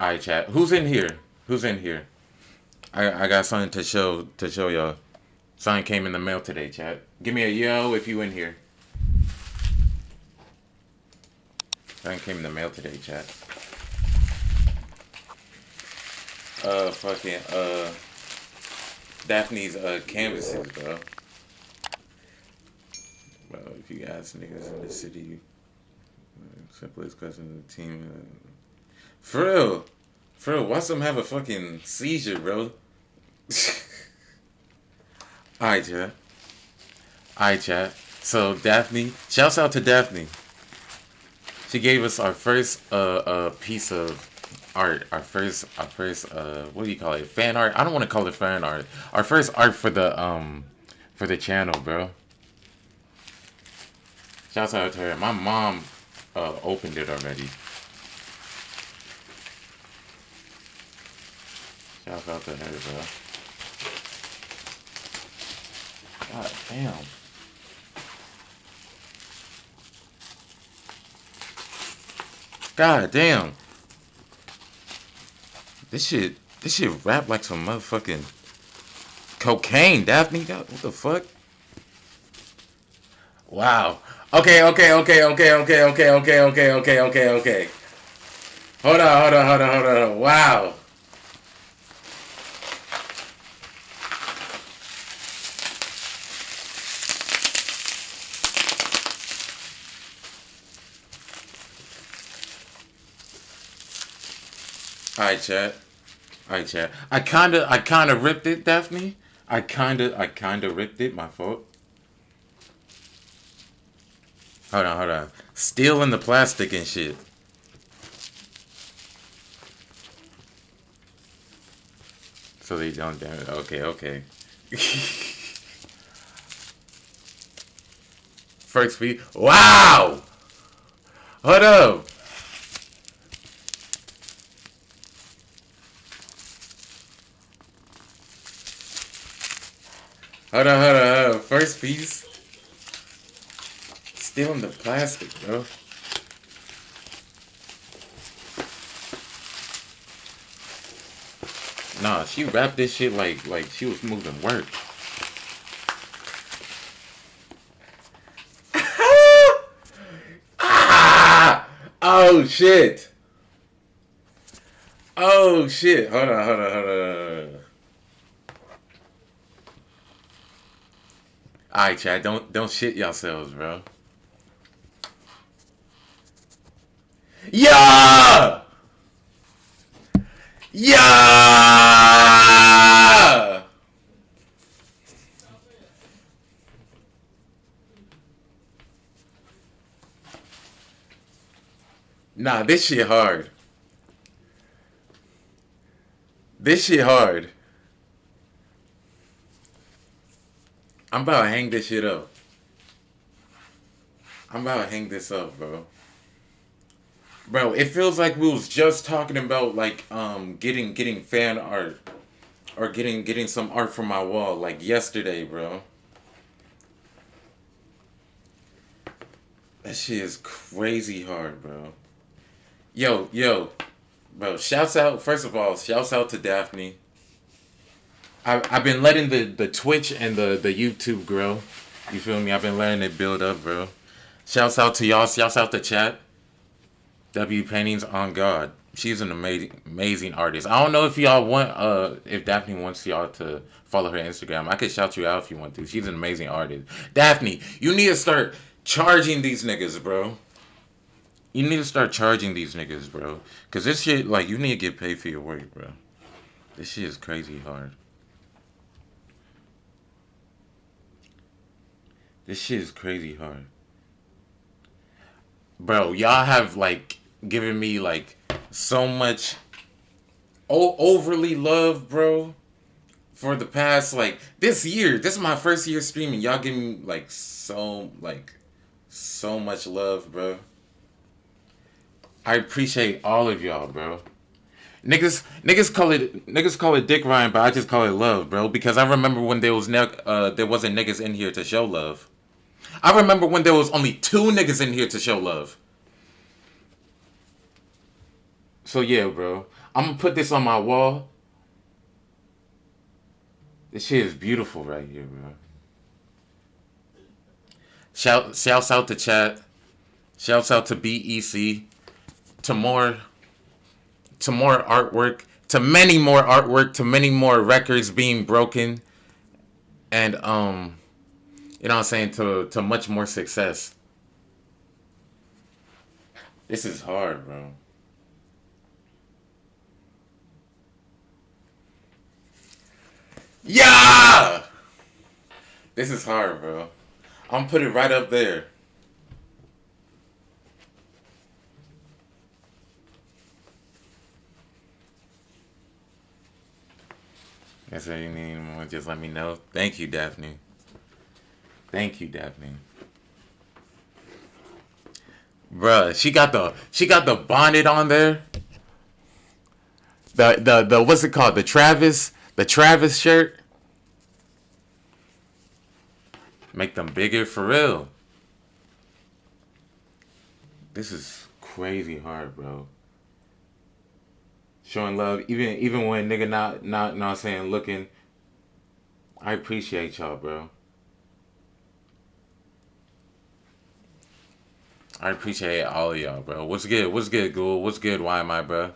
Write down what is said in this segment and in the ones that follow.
Alright, chat. Who's in here? Who's in here? I got something to show y'all. Something came in the mail today, chat. Give me a yo if you in here. Something came in the mail today, chat. Fucking Daphne's canvases, bro. Bro, if you guys niggas in the city, simplest question of the team. For real, watch them have a fucking seizure, bro. Alright, chat. Alright, chat. So Daphne, shouts out to Daphne. She gave us our first piece of art. Our first what do you call it? Fan art. I don't want to call it fan art. Our first art for the channel, bro. Shouts out to her. My mom opened it already. Shouts out to her, bro. God damn. God damn. This shit rap like some motherfucking cocaine, Daphne. God, what the fuck? Wow. Okay. Hold on. Wow. Alright, chat. Alright, chat. I kinda ripped it, Daphne. I kinda ripped it. My fault. Hold on. Still in the plastic and shit. So they don't damage. Okay. First speed. Wow. Hold up. Hold on. First piece. Still in the plastic, bro. Nah, she wrapped this shit like she was moving work. Ah! Oh shit. Oh shit. Hold on. Alright, chat, don't shit yourselves, bro. Yeah! Yeah! Nah, this shit hard. This shit hard. I'm about to hang this shit up. I'm about to hang this up, bro. Bro, it feels like we was just talking about like getting fan art or getting some art for my wall like yesterday, bro. That shit is crazy hard, bro. Yo, bro. Shouts out. First of all, shouts out to Daphne. I've been letting the Twitch and the YouTube grow. You feel me? I've been letting it build up, bro. Shouts out to y'all. Shouts out to chat. W Paintings on God. She's an amazing artist. I don't know if y'all want if Daphne wants y'all to follow her Instagram. I could shout you out if you want to. She's an amazing artist. Daphne, you need to start charging these niggas, bro. You need to start charging these niggas, bro. Cause this shit, like, you need to get paid for your work, bro. This shit is crazy hard. This shit is crazy hard. Bro, y'all have like given me like so much overly love, bro, for the past like this year. This is my first year streaming. Y'all give me like so much love, bro. I appreciate all of y'all, bro. Niggas call it Dick Ryan, but I just call it love, bro. Because I remember when there wasn't niggas in here to show love. I remember when there was only two niggas in here to show love. So yeah, bro. I'm gonna put this on my wall. This shit is beautiful right here, bro. Shouts out to chat. Shouts out to BEC. To more to more artwork. To many more artwork. To many more records being broken. And you know what I'm saying, to much more success. This is hard, bro. Yeah! This is hard, bro. I'm gonna put it right up there. That's what you need more. Just let me know. Thank you, Daphne. Thank you, Daphne. Bruh, she got the bonnet on there. The what's it called? The Travis shirt. Make them bigger for real. This is crazy hard, bro. Showing love, even when nigga not saying looking. I appreciate y'all, bro. I appreciate all of y'all, bro. What's good? What's good, Ghoul? What's good? Why am I, bro?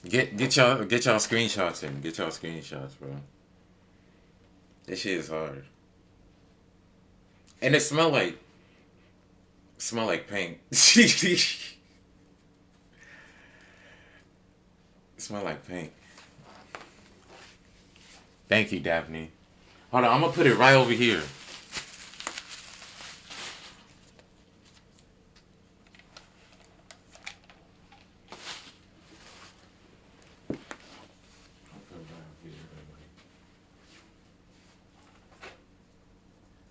Get y'all screenshots in. Get y'all screenshots, bro. This shit is hard, and it smell like paint. It smell like paint. Thank you, Daphne. Hold on, I'm gonna put it right over here.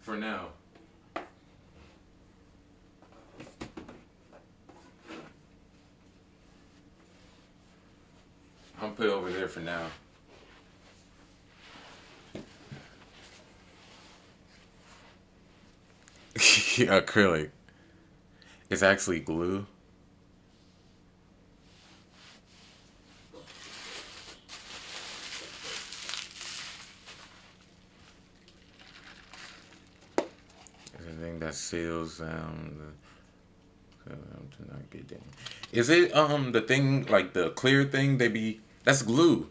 For now. I'm gonna put it over there for now. Acrylic. It's actually glue. It's a thing that seals to not get damaged. Is it the thing like the clear thing they be? That's glue.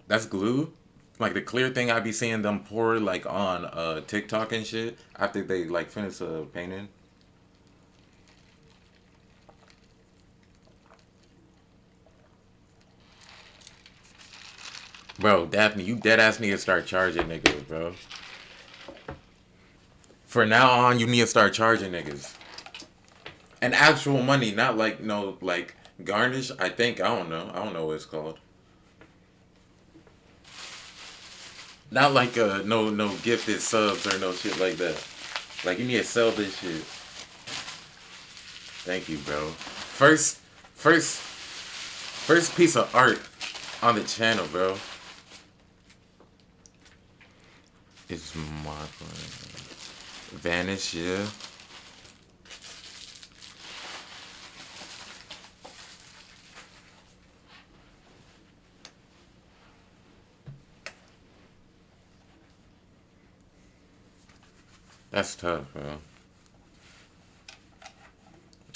That's glue. Like the clear thing I be seeing them pour like on TikTok and shit after they like finish painting. Bro, Daphne, you dead ass need to start charging niggas, bro. For now on, you need to start charging niggas. And actual money, not like no like garnish. I think I don't know. I don't know what it's called. Not like no gifted subs or no shit like that. Like you need to sell this shit. Thank you, bro. First piece of art on the channel, bro. It's my Vanish, yeah. That's tough, bro.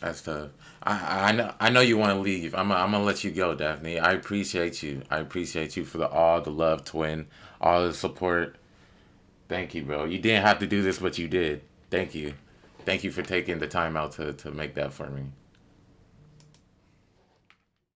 That's tough. I know you want to leave. I'm gonna let you go, Daphne. I appreciate you. I appreciate you for all the love, twin, all the support. Thank you, bro. You didn't have to do this, but you did. Thank you. Thank you for taking the time out to make that for me.